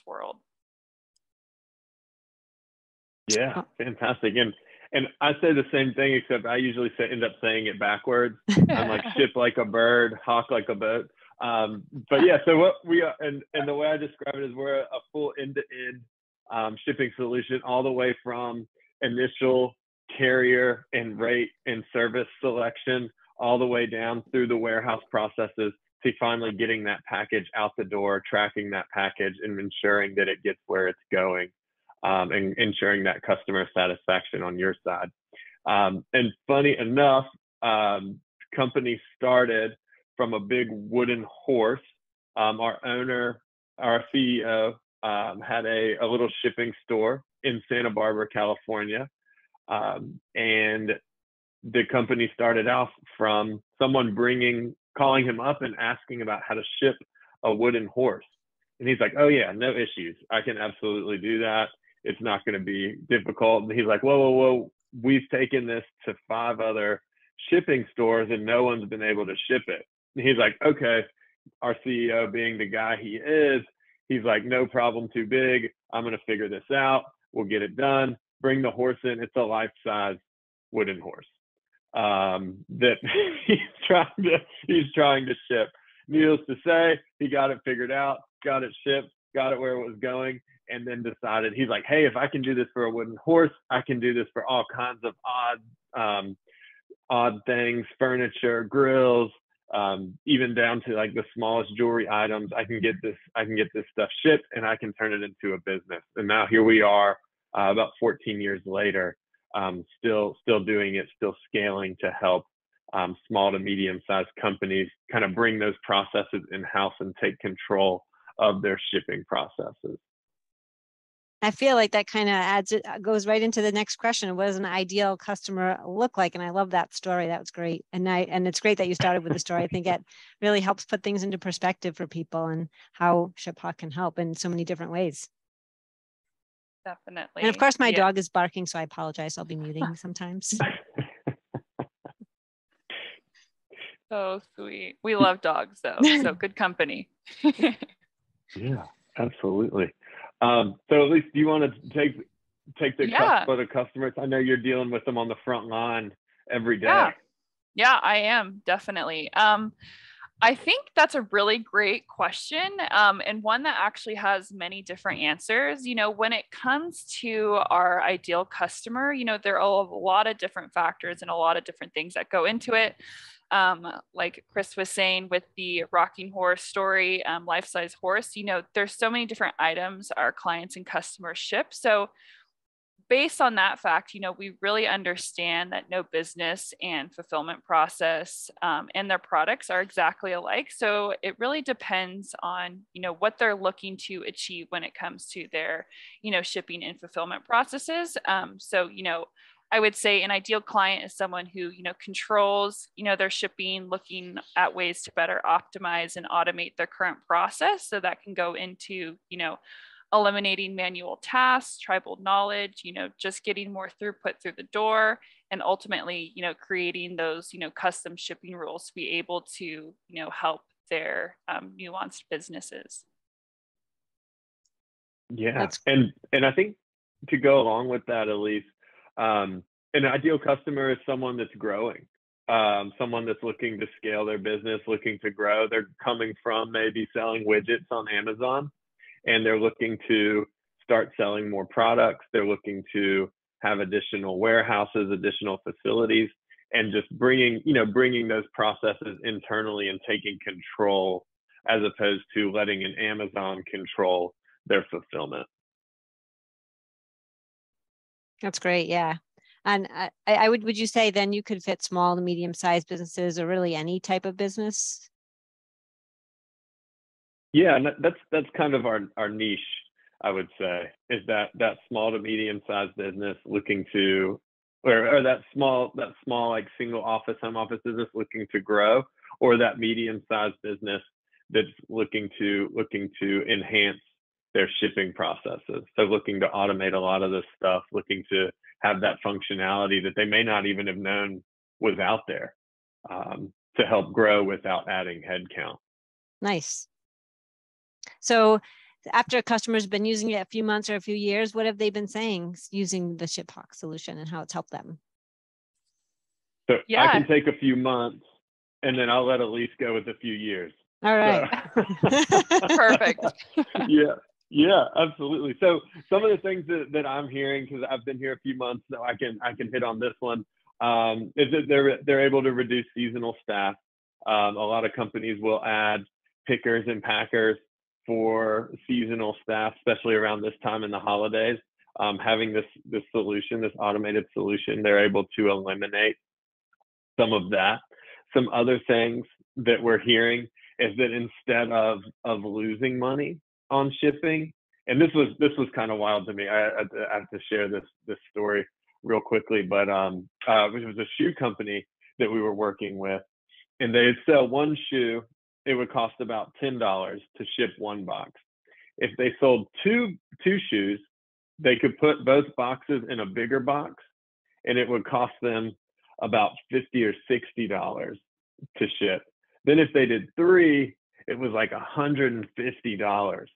world. Yeah, fantastic. And I say the same thing, except I usually end up saying it backwards. I'm like ship like a bird, hawk like a boat. But yeah, so what we are, and the way I describe it is we're a full end-to-end shipping solution, all the way from initial carrier and rate and service selection, all the way down through the warehouse processes to finally getting that package out the door, tracking that package and ensuring that it gets where it's going. And ensuring that customer satisfaction on your side. And funny enough, company started from a big wooden horse. Our owner, our CEO, had a little shipping store in Santa Barbara, California. And the company started off from someone calling him up and asking about how to ship a wooden horse. And he's like, oh yeah, no issues. I can absolutely do that. It's not going to be difficult. And he's like, whoa. We've taken this to 5 other shipping stores and no one's been able to ship it. And he's like, okay, our CEO being the guy he is, he's like, no problem too big. I'm going to figure this out. We'll get it done. Bring the horse in. It's a life-size wooden horse that he's trying to ship. Needless to say, he got it figured out, got it shipped, got it where it was going. And then decided, he's like, hey, if I can do this for a wooden horse, I can do this for all kinds of odd things, furniture, grills, even down to like the smallest jewelry items. I can get this stuff shipped and I can turn it into a business. And now here we are, about 14 years later, still doing it, still scaling to help small to medium-sized companies kind of bring those processes in-house and take control of their shipping processes. I feel like that kind of goes right into the next question. What does an ideal customer look like? And I love that story. That was great. And it's great that you started with the story. I think it really helps put things into perspective for people and how ShipHawk can help in so many different ways. Definitely. And of course, my dog is barking, so I apologize. I'll be muting sometimes. So sweet. We love dogs, though. So good company. Yeah, absolutely. So at least, do you want to take the customers? I know you're dealing with them on the front line every day. Yeah, I am, definitely. I think that's a really great question, and one that actually has many different answers. When it comes to our ideal customer, there are a lot of different factors and a lot of different things that go into it. Like Chris was saying with the rocking horse story, life-size horse, there's so many different items our clients and customers ship. So based on that fact, we really understand that no business and fulfillment process and their products are exactly alike. So it really depends on, what they're looking to achieve when it comes to their, shipping and fulfillment processes. So, I would say an ideal client is someone who, controls, their shipping, looking at ways to better optimize and automate their current process. So that can go into, eliminating manual tasks, tribal knowledge, just getting more throughput through the door, and ultimately, creating those, custom shipping rules to be able to, help their nuanced businesses. Yeah, and I think to go along with that, Elise, an ideal customer is someone that's growing, someone that's looking to scale their business, looking to grow. They're coming from maybe selling widgets on Amazon, and they're looking to start selling more products. They're looking to have additional warehouses, additional facilities, and just bringing those processes internally and taking control, as opposed to letting an Amazon control their fulfillment. That's great. Yeah. And would you say then you could fit small to medium-sized businesses, or really any type of business? Yeah, and that's kind of our niche, I would say, is that small to medium-sized business looking to, or that small like single office, home office business looking to grow, or that medium-sized business that's looking to enhance their shipping processes. So looking to automate a lot of this stuff, looking to have that functionality that they may not even have known was out there, to help grow without adding headcount. Nice. So after a customer's been using it a few months or a few years, what have they been saying using the ShipHawk solution and how it's helped them? So I can take a few months and then I'll let Elise go with a few years. All right. So. Perfect. Yeah, absolutely. So some of the things that I'm hearing, because I've been here a few months, so I can hit on this one, is that they're able to reduce seasonal staff. A lot of companies will add pickers and packers for seasonal staff, especially around this time in the holidays. Having this solution, this automated solution, they're able to eliminate some of that. Some other things that we're hearing is that instead of losing money on shipping, and this was kind of wild to me. I have to share this story real quickly, but it was a shoe company that we were working with, and they'd sell one shoe. It would cost about $10 to ship one box. If they sold two shoes, they could put both boxes in a bigger box, and it would cost them about $50 or $60 to ship. Then if they did 3, it was like $150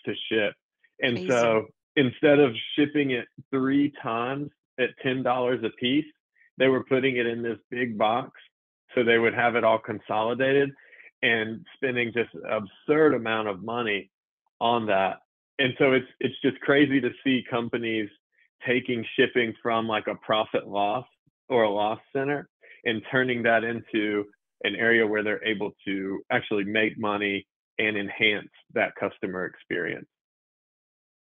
to ship. And Crazy. So instead of shipping it 3 times at $10 a piece, they were putting it in this big box so they would have it all consolidated and spending just an absurd amount of money on that. And so it's just crazy to see companies taking shipping from like a profit loss or a loss center and turning that into an area where they're able to actually make money and enhance that customer experience.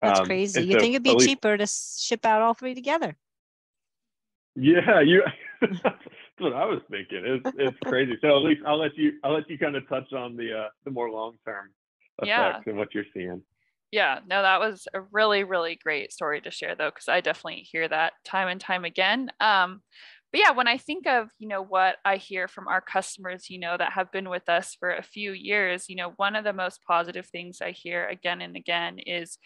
That's crazy. You think it'd be cheaper to ship out all 3 together? Yeah, that's what I was thinking. It's crazy. So at least I'll let you kind of touch on the more long-term effects and what you're seeing. Yeah, no, that was a really, really great story to share though, because I definitely hear that time and time again. But yeah, when I think of, what I hear from our customers, that have been with us for a few years, one of the most positive things I hear again and again is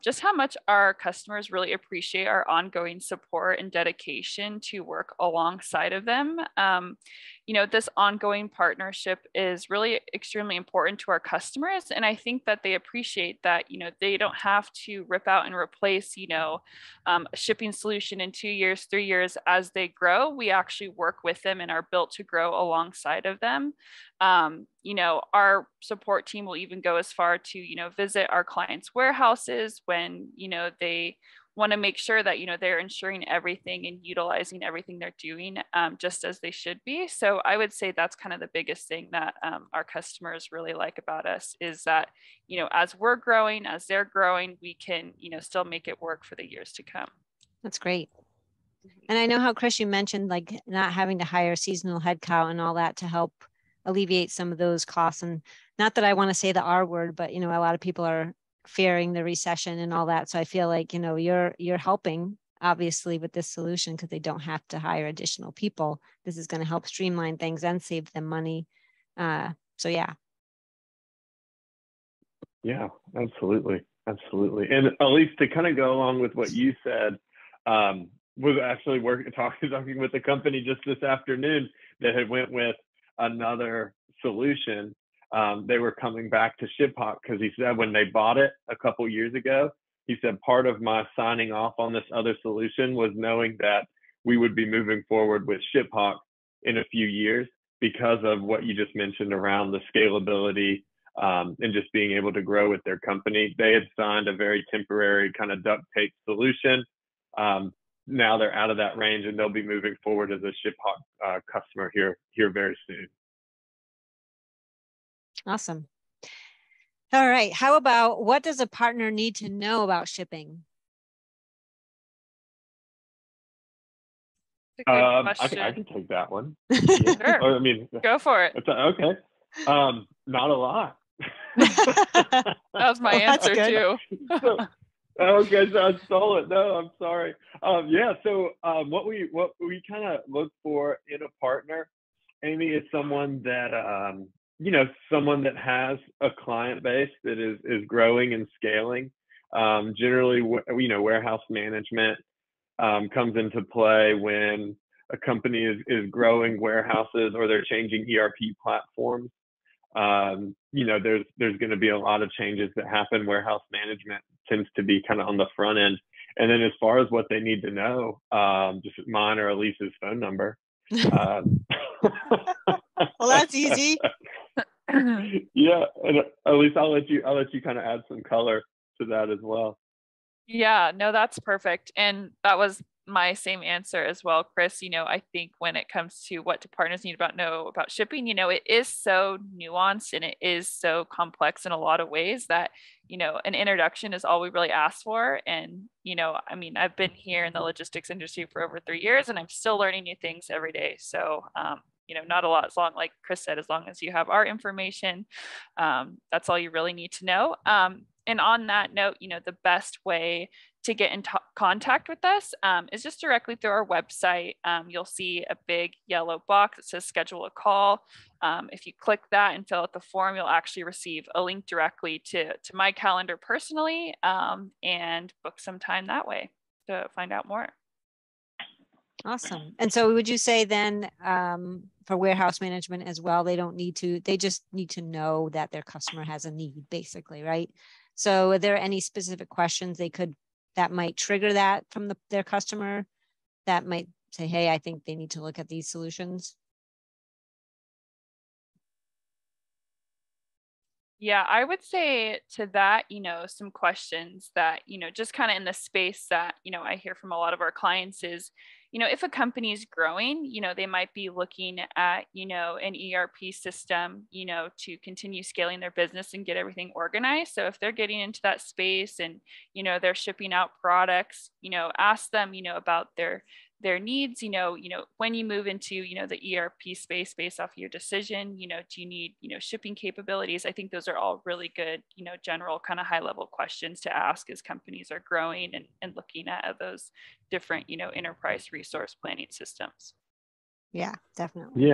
just how much our customers really appreciate our ongoing support and dedication to work alongside of them. This ongoing partnership is really extremely important to our customers. And I think that they appreciate that, they don't have to rip out and replace, a shipping solution in 2 years, 3 years as they grow. We actually work with them and are built to grow alongside of them. Our support team will even go as far to, visit our clients' warehouses when, they want to make sure that, they're ensuring everything and utilizing everything they're doing just as they should be. So I would say that's kind of the biggest thing that our customers really like about us is that, as we're growing, as they're growing, we can, still make it work for the years to come. That's great. And I know how, Chris, you mentioned like not having to hire seasonal headcount and all that to help alleviate some of those costs. And not that I want to say the R word, but, a lot of people are fearing the recession and all that. So I feel like, you're helping obviously with this solution because they don't have to hire additional people. This is going to help streamline things and save them money. So yeah. Yeah, absolutely. Absolutely. And Elise, to kind of go along with what you said, was actually talking with a company just this afternoon that had went with another solution. They were coming back to ShipHawk because he said when they bought it a couple years ago, he said part of my signing off on this other solution was knowing that we would be moving forward with ShipHawk in a few years because of what you just mentioned around the scalability and just being able to grow with their company. They had signed a very temporary kind of duct tape solution. Now they're out of that range and they'll be moving forward as a ShipHawk customer here very soon. Awesome. All right. How about what does a partner need to know about shipping? I can take that one. Yeah. Sure. I mean, go for it. Okay. Not a lot. That was my answer too. Okay, so I stole it. No, I'm sorry. So what we kind of look for in a partner, Amy, is someone that someone that has a client base that is growing and scaling. Generally, warehouse management comes into play when a company is growing warehouses or they're changing ERP platforms. there's going to be a lot of changes that happen. Warehouse management tends to be kind of on the front end. And then as far as what they need to know, just mine or Elise's phone number. Well, that's easy. Yeah, and Elise, I'll let you kind of add some color to that as well. Yeah, no, that's perfect. And that was my same answer as well, Chris. I think when it comes to what do partners need to know about shipping, it is so nuanced and it is so complex in a lot of ways that, an introduction is all we really ask for. And, I've been here in the logistics industry for over 3 years and I'm still learning new things every day. So, not a lot, as long, like Chris said, as long as you have our information, that's all you really need to know. And on that note, the best way to get in contact with us is just directly through our website. You'll see a big yellow box that says schedule a call. If you click that and fill out the form, you'll actually receive a link directly to my calendar personally, and book some time that way to find out more. Awesome. And so would you say then for warehouse management as well, they just need to know that their customer has a need, basically, right? So are there any specific questions that might trigger that from their customer that might say, hey, I think they need to look at these solutions? Yeah, I would say to that, some questions that, just kind of in the space that, I hear from a lot of our clients is, if a company is growing, they might be looking at, an ERP system, to continue scaling their business and get everything organized. So if they're getting into that space and, they're shipping out products, ask them, about their needs, when you move into, the ERP space based off of your decision, do you need, shipping capabilities? I think those are all really good, general kind of high level questions to ask as companies are growing and looking at those different, enterprise resource planning systems. Yeah, definitely.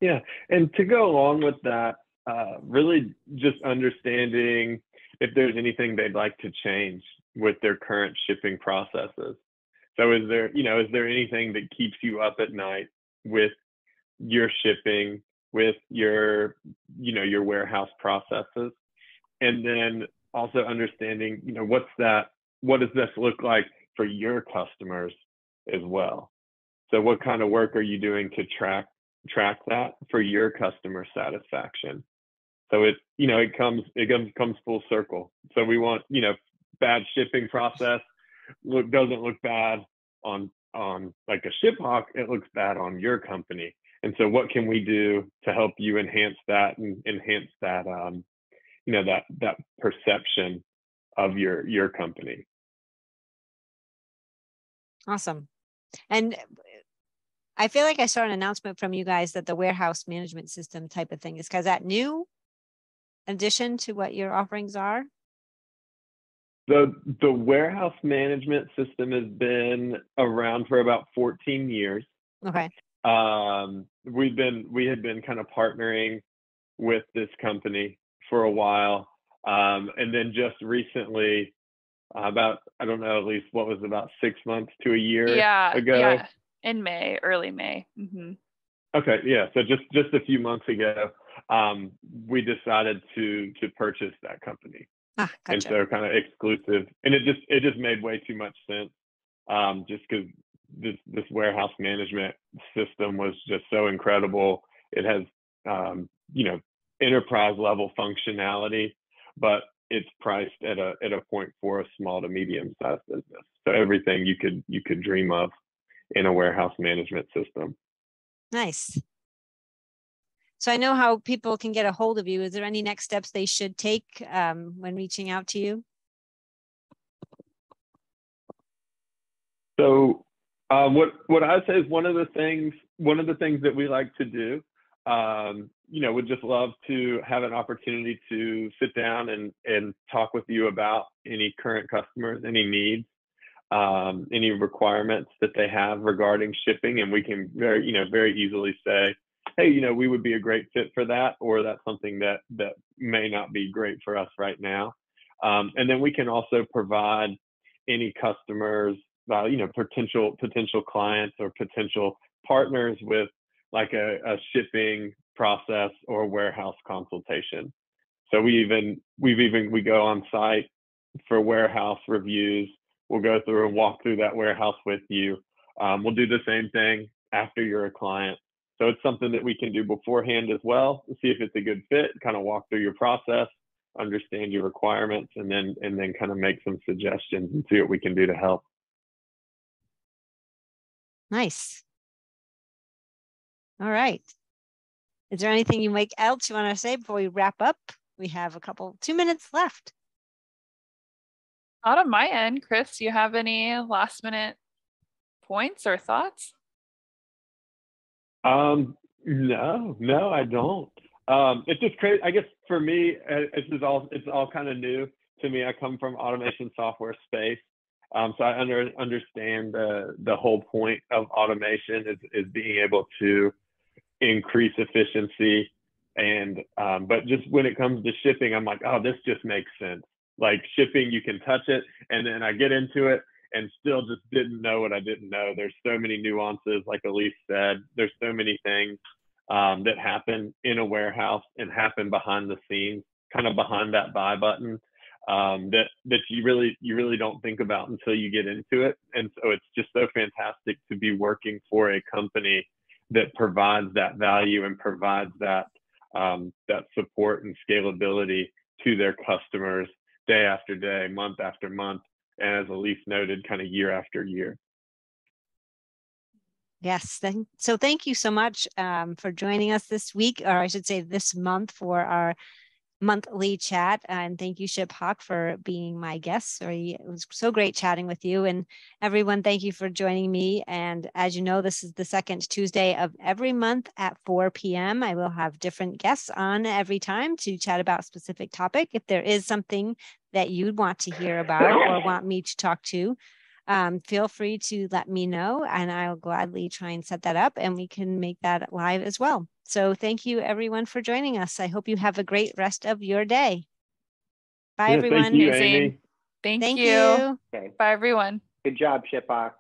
Yeah. And to go along with that, really just understanding if there's anything they'd like to change with their current shipping processes. So is there anything that keeps you up at night with your shipping, with your warehouse processes? And then also understanding, what does this look like for your customers as well? So what kind of work are you doing to track that for your customer satisfaction? So it comes full circle. So we want, bad shipping process doesn't look bad on like a ShipHawk, it looks bad on your company. And so what can we do to help you enhance that and enhance that that perception of your company? Awesome. And I feel like I saw an announcement from you guys that the warehouse management system type of thing is that new addition to what your offerings are? The warehouse management system has been around for about 14 years. Okay. We had been kind of partnering with this company for a while. And then just recently, about, I don't know, at least what was about 6 months to a year ago? Yeah, in May, early May. Mm-hmm. Okay, yeah. So just a few months ago, we decided to purchase that company. Gotcha. And so kind of exclusive, and it just made way too much sense, just because this warehouse management system was just so incredible. It has enterprise level functionality, but it's priced at a point for a small to medium sized business. So everything you could dream of in a warehouse management system. Nice. So I know how people can get a hold of you. Is there any next steps they should take when reaching out to you? So what I say is one of the things that we like to do, would just love to have an opportunity to sit down and talk with you about any current customers, any needs, any requirements that they have regarding shipping, and we can very easily say, hey, we would be a great fit for that, or that's something that may not be great for us right now. And then we can also provide any customers, potential clients or potential partners with like a shipping process or warehouse consultation. So we go on site for warehouse reviews. We'll go through and walk through that warehouse with you. We'll do the same thing after you're a client. So it's something that we can do beforehand as well to see if it's a good fit, kind of walk through your process, understand your requirements, and then kind of make some suggestions and see what we can do to help. Nice. All right. Is there anything else you want to say before we wrap up? We have 2 minutes left. Not on my end. Chris, do you have any last minute points or thoughts? No, I don't. It's just crazy. I guess for me, it's all kind of new to me. I come from automation software space. So I understand the whole point of automation is being able to increase efficiency. And but just when it comes to shipping, I'm like, oh, this just makes sense. Like shipping, you can touch it, and then I get into it and still just didn't know what I didn't know. There's so many nuances, like Elise said. There's so many things that happen in a warehouse and happen behind the scenes, kind of behind that buy button, that you really don't think about until you get into it. And so it's just so fantastic to be working for a company that provides that value and provides that support and scalability to their customers day after day, month after month, and as Elise noted, kind of year after year. Yes. So thank you so much for joining us this week, or I should say this month, for our monthly chat. And thank you, ShipHawk, for being my guest. It was so great chatting with you. And everyone, thank you for joining me. And as you know, this is the second Tuesday of every month at 4 p.m. I will have different guests on every time to chat about a specific topic. If there is something that you'd want to hear about or want me to talk to, feel free to let me know, and I'll gladly try and set that up, and we can make that live as well. So thank you, everyone, for joining us. I hope you have a great rest of your day. Bye, everyone. Thank you, Amy. Thank you. Okay. Bye, everyone. Good job, ShipHawk.